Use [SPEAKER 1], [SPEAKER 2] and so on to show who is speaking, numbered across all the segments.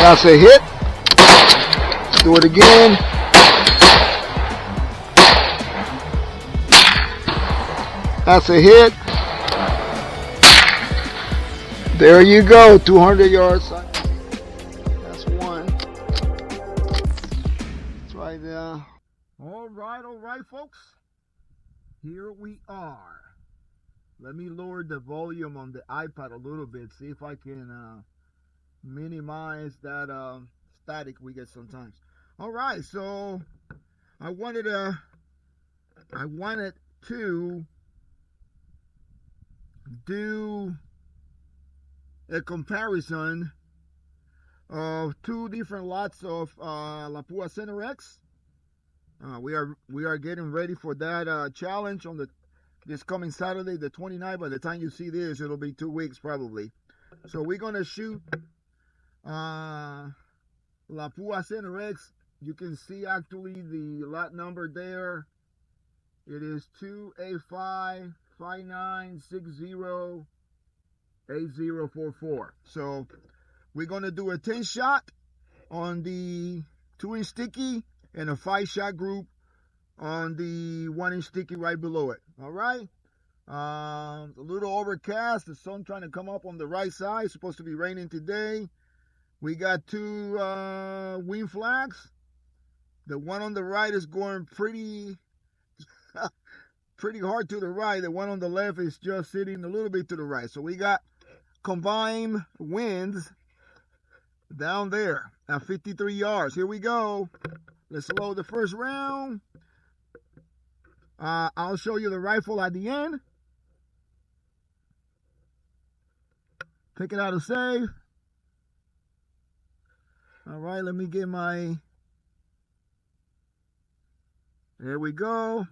[SPEAKER 1] That's a hit. Do it again. That's a hit. There you go, 200 yards. That's one. That's right there. All right, folks. Here we are. Let me lower the volume on the iPad a little bit. See if I can minimize that static we get sometimes. All right, so I wanted to do a comparison of two different lots of Lapua Center X. We are getting ready for that challenge on this coming Saturday, the 29th. By the time you see this, it'll be 2 weeks probably. So we're gonna shoot Lapua Center X. You can see actually the lot number there. It is 28559608044. So we're gonna do a 10 shot on the 2-inch sticky and a 5-shot group on the 1-inch sticky right below it. All right. A little overcast. The sun trying to come up on the right side. It's supposed to be raining today. We got two wind flags. The one on the right is going pretty hard to the right. The one on the left is just sitting a little bit to the right. So we got combined winds down there at 53 yards. Here we go. Let's load the first round. I'll show you the rifle at the end. Take it out of safe. All right, let me get my... There we go.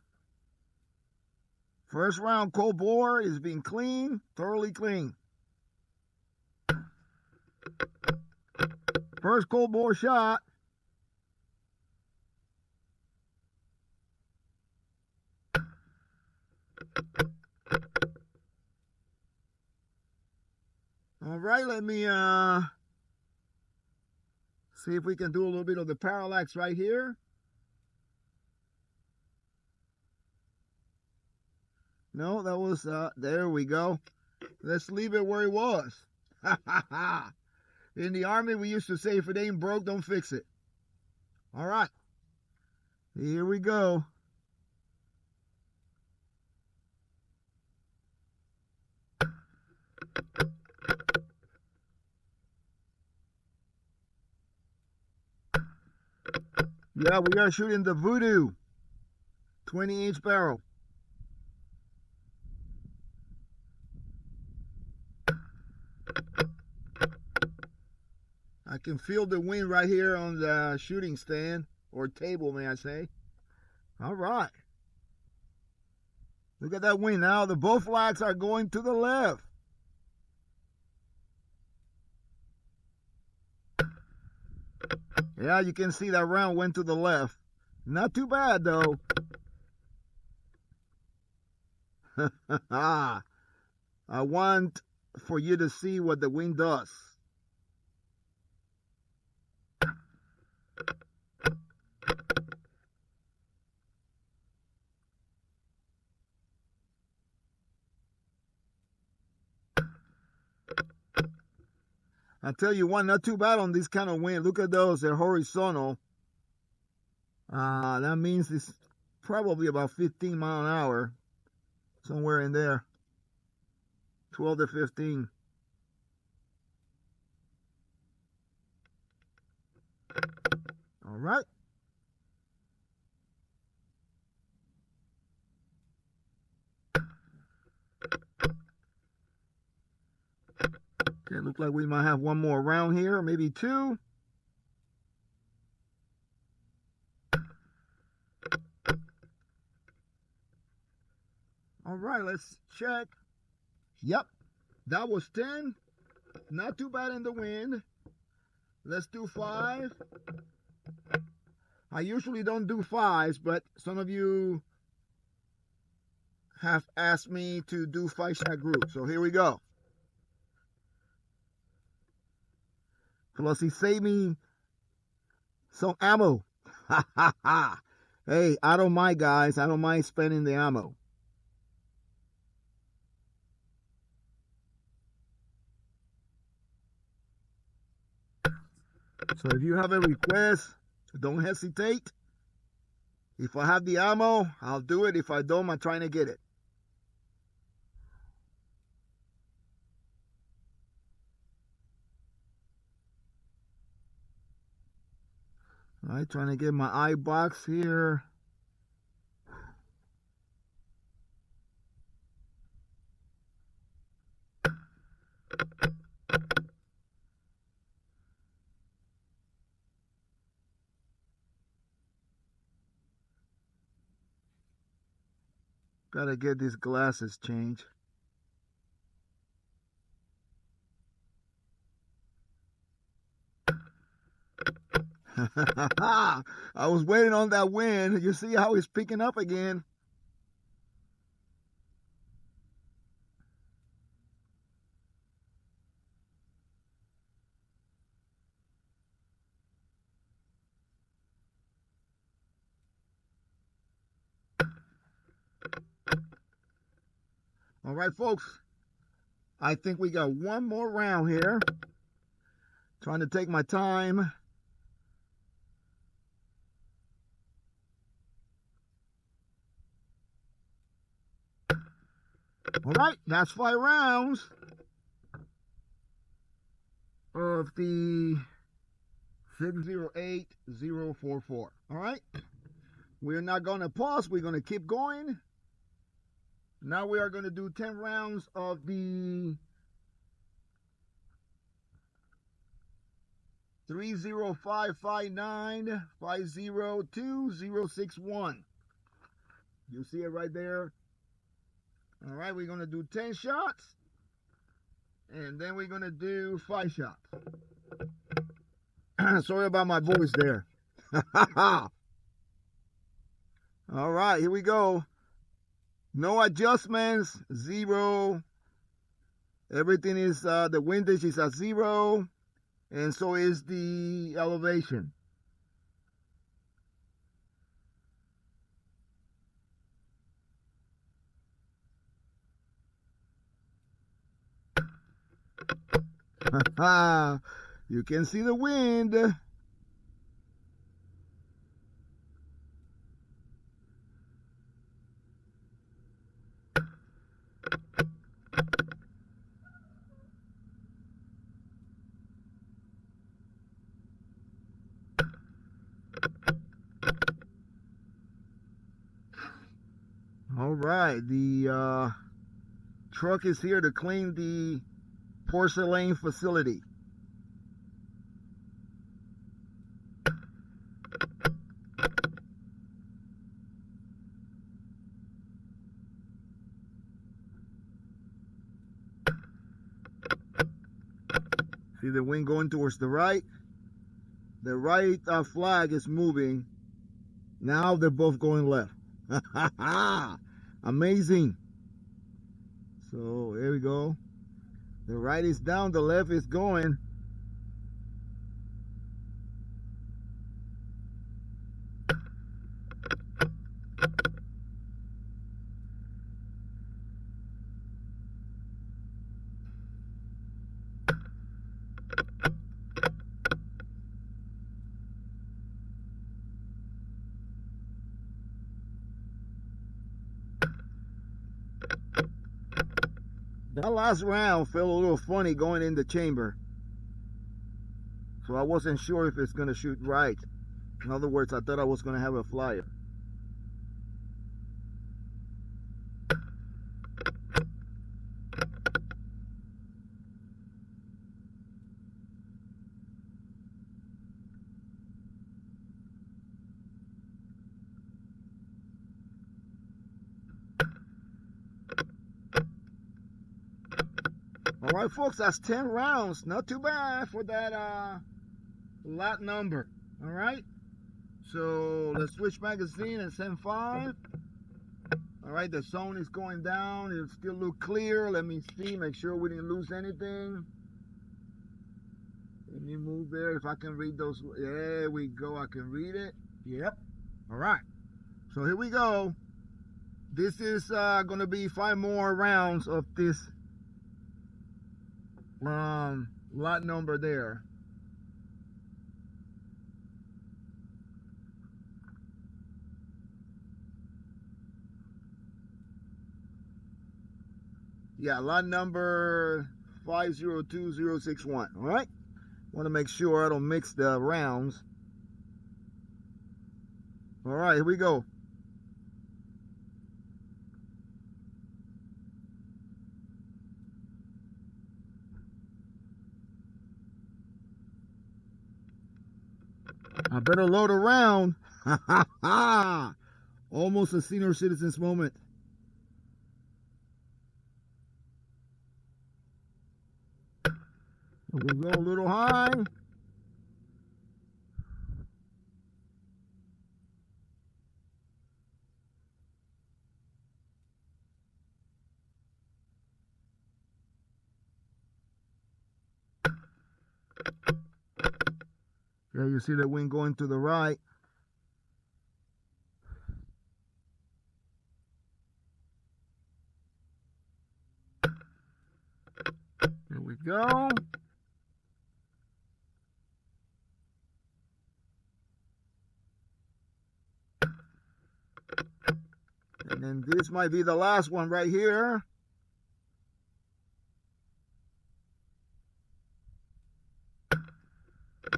[SPEAKER 1] First round cold bore is being clean, thoroughly clean. First cold bore shot. All right, let me see if we can do a little bit of the parallax right here. No, that was, there we go. Let's leave it where it was. In the Army, we used to say, if it ain't broke, don't fix it. All right. Here we go. Yeah, we are shooting the V22 20-inch barrel. I can feel the wind right here on the shooting stand, or table, may I say. All right. Look at that wind now. The both flags are going to the left. Yeah, you can see that round went to the left. Not too bad, though. I want for you to see what the wind does. I tell you what, not too bad on this kind of wind. Look at those, they're horizontal. That means it's probably about 15 miles an hour. Somewhere in there. 12 to 15. All right. Okay, looks like we might have one more round here, maybe two. All right, let's check. Yep, that was 10. Not too bad in the wind. Let's do 5. I usually don't do 5s, but some of you have asked me to do 5-shot groups. So here we go. Plus, he saved me some ammo. Ha ha ha. Hey, I don't mind, guys. I don't mind spending the ammo. So if you have a request, don't hesitate. If I have the ammo, I'll do it. If I don't, I'm trying to get it. All right, trying to get my eye box here. Gotta get these glasses changed. I was waiting on that wind. You see how it's picking up again. All right, folks. I think we got one more round here. Trying to take my time. All right, that's 5 rounds of the 608044. All right, we're not going to pause. We're going to keep going. Now we are going to do 10 rounds of the 30559502061. You see it right there. All right, we're going to do 10 shots. And then we're going to do 5 shots. Sorry about my voice there. All right, here we go. No adjustments, 0. Everything is, the windage is at 0. And so is the elevation. You can see the wind. All right, the truck is here to clean the porcelain facility. See the wind going towards the right? The right flag is moving. Now they're both going left. Amazing. So here we go. The right is down, the left is going. That last round felt a little funny going in the chamber. So I wasn't sure if it's going to shoot right. In other words, I thought I was going to have a flyer. All right, folks, that's 10 rounds. Not too bad for that lot number. All right. So let's switch magazine and send 5. All right, the zone is going down. It'll still look clear. Let me see, make sure we didn't lose anything. Let me move there if I can read those. There we go. I can read it. Yep. All right. So here we go. This is going to be 5 more rounds of this lot number there. Yeah, lot number 502061. All right. Want to make sure I don't mix the rounds. All right, here we go. I better load around. Ha ha ha! Almost a senior citizens moment. We'll go a little high. Yeah, you see that wind going to the right. Here we go. And then this might be the last one right here.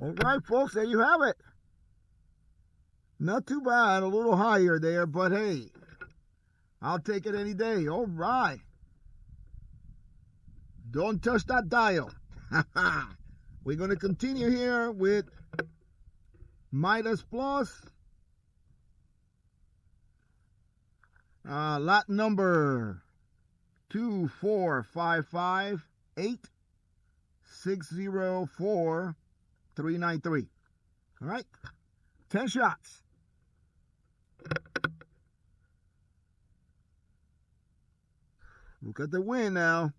[SPEAKER 1] All right, folks, there you have it. Not too bad, a little higher there, but hey, I'll take it any day. All right. Don't touch that dial. We're going to continue here with Midas Plus. Lot number 24558604393. All right, 10 shots. Look at the wind now.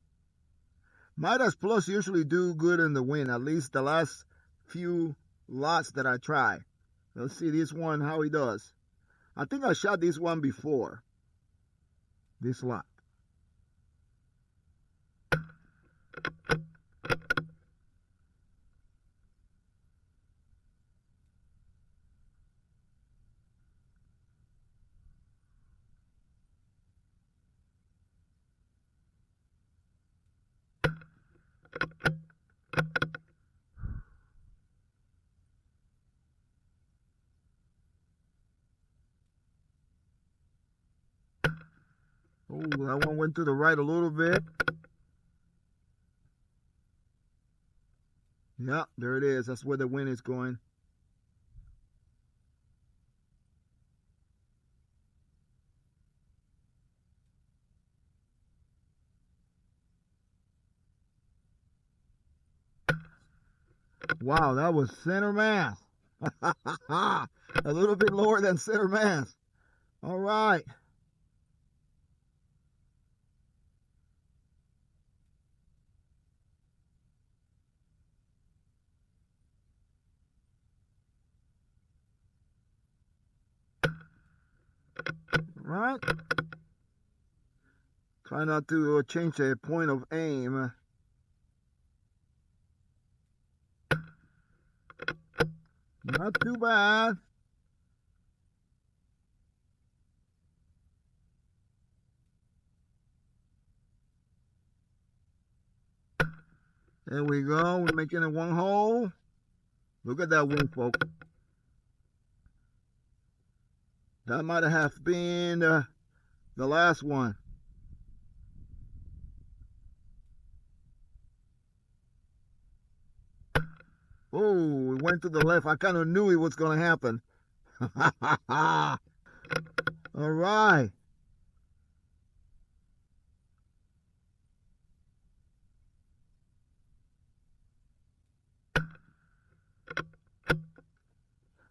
[SPEAKER 1] Midas Plus usually do good in the wind, at least the last few lots that I try. Let's see this one, how he does. I think I shot this one before. This lot. Oh, that one went to the right a little bit. Yeah, there it is. That's where the wind is going. Wow, that was center mass. A little bit lower than center mass. All right. Right. Try not to change the point of aim. Not too bad. There we go. We're making it one hole. Look at that wind, folks. That might have been the last one. Oh, it went to the left. I kind of knew it was going to happen. All right.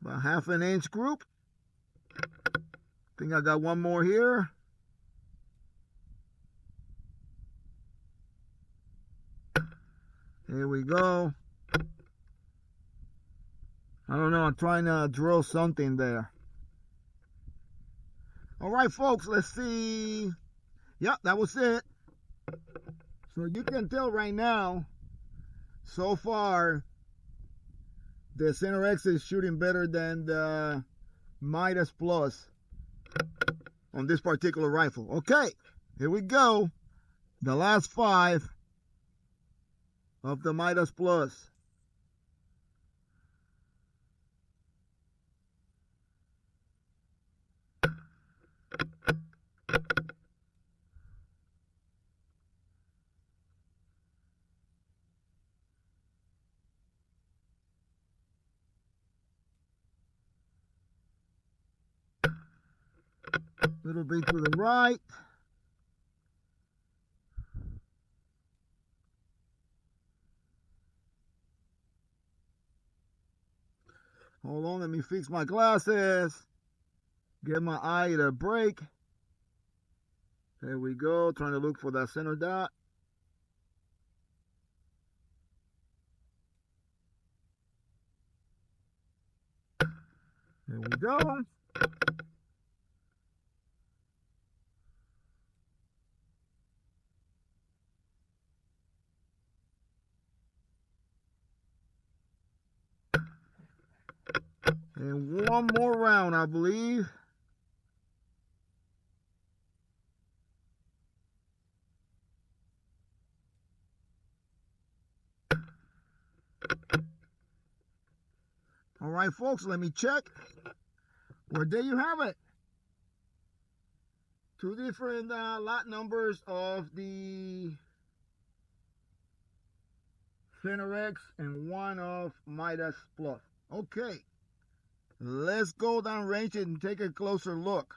[SPEAKER 1] About half an inch group. Think I got one more here. Here we go. I don't know, I'm trying to drill something there. All right, folks, let's see. Yep, that was it. So you can tell right now, so far, the Center X is shooting better than the Midas Plus on this particular rifle. Okay, here we go. The last 5 of the Midas Plus. Little bit to the right. Hold on, let me fix my glasses. Get my eye to break. There we go, trying to look for that center dot. There we go. And one more round, I believe. All right, folks, let me check. Well, there you have it. 2 different lot numbers of the Center X and 1 of Midas Plus. Okay, let's go down range and take a closer look.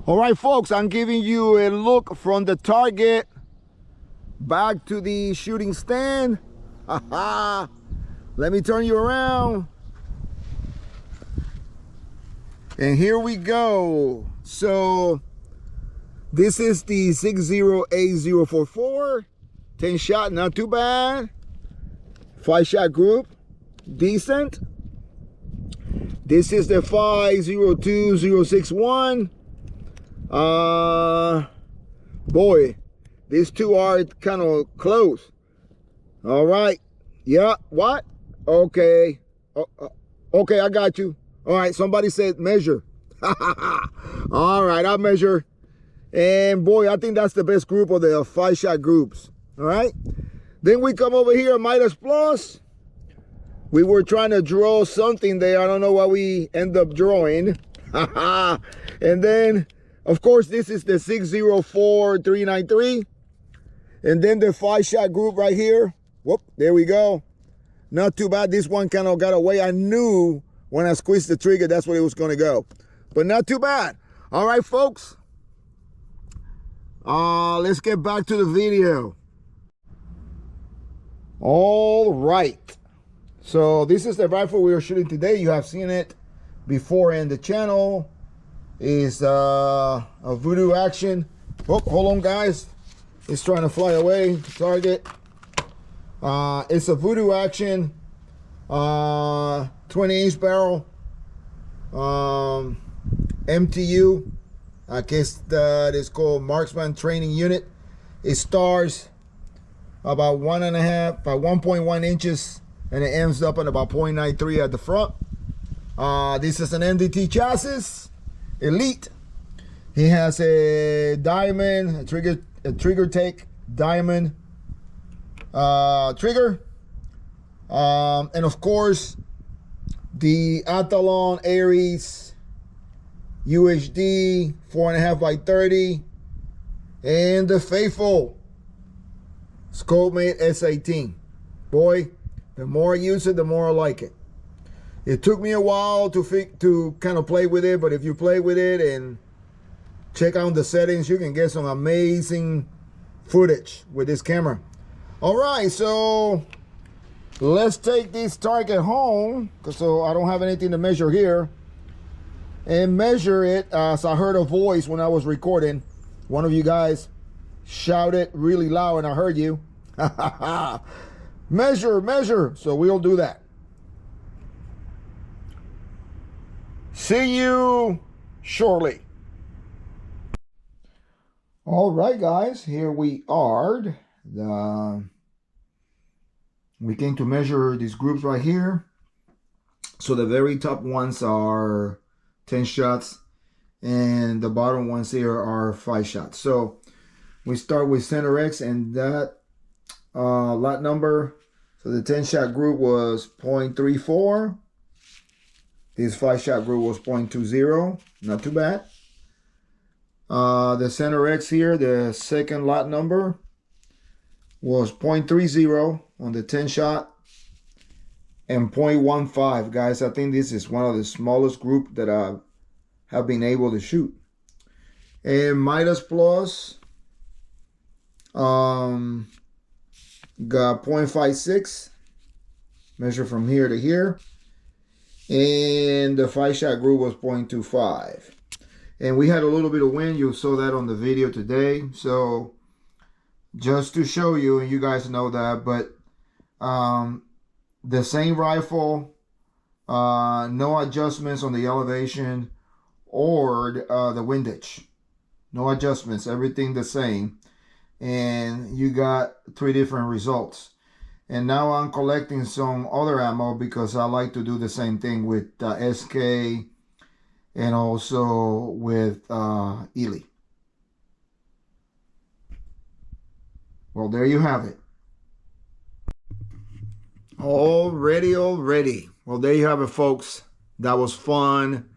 [SPEAKER 1] All right, folks, I'm giving you a look from the target back to the shooting stand. Let me turn you around. And here we go. So this is the 60A044. 10 shot, not too bad. 5 shot group, decent. This is the 502061. Boy, these two are kind of close. All right. Yeah, what? Okay. Okay, I got you. All right, somebody said measure. All right, I'll measure. And boy, I think that's the best group of the 5 shot groups. All right. Then we come over here, Midas Plus. We were trying to draw something there. I don't know what we end up drawing. And then, of course, this is the 604393. And then the 5 shot group right here. Whoop, there we go. Not too bad. This one kind of got away. I knew when I squeezed the trigger, that's where it was going to go. But not too bad. All right, folks. Let's get back to the video. All right. So this is the rifle we are shooting today. You have seen it before in the channel. Is a Voodoo Action. Oh, hold on, guys. It's trying to fly away. Target. It's a Voodoo Action 20-inch barrel MTU. I guess that is called Marksman Training Unit. It stars about 1.1 inches, and it ends up at about 0.93 at the front. This is an NDT chassis, Elite. He has a diamond, a trigger take diamond trigger, and of course the Athlon Aries UHD 4.5 by 30, and the faithful ScopeMate S18. Boy, the more I use it, the more I like it. It took me a while to kind of play with it, but if you play with it and check out the settings, you can get some amazing footage with this camera. All right, so let's take this target home, so I don't have anything to measure here, and measure it. So I heard a voice when I was recording. One of you guys shouted really loud and I heard you. Measure. So we'll do that. See you shortly. All right, guys, here we are. We came to measure these groups right here. So the very top ones are 10 shots and the bottom ones here are 5 shots. So we start with center X and that lot number. So the 10 shot group was 0.34. His 5 shot group was 0.20. Not too bad. The center X here, the second lot number, was 0.30 on the 10 shot and 0.15. Guys, I think this is one of the smallest group that I have been able to shoot. And Midas Plus got 0.56, measure from here to here. And the 5 shot group was 0.25. And we had a little bit of wind. You saw that on the video today. So just to show you, and you guys know that, but the same rifle, no adjustments on the elevation or the windage. No adjustments, everything the same. And you got 3 different results. And now I'm collecting some other ammo because I like to do the same thing with SK and also with Ely. Well, there you have it. Already. Well, there you have it, folks. That was fun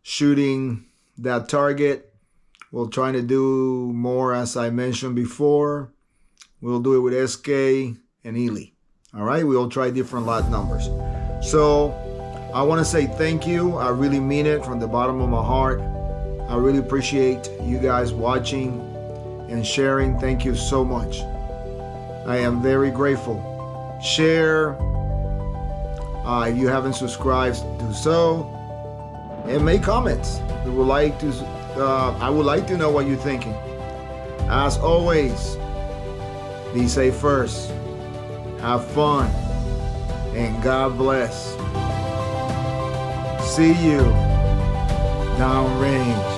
[SPEAKER 1] shooting that target. We'll try to do more, as I mentioned before. We'll do it with SK and Ely. All right, we'll try different lot numbers. So I want to say thank you. I really mean it from the bottom of my heart. I really appreciate you guys watching and sharing. Thank you so much. I am very grateful. Share. If you haven't subscribed, do so. And make comments. We would like to. I would like to know what you're thinking. As always, be safe first. Have fun. And God bless. See you downrange.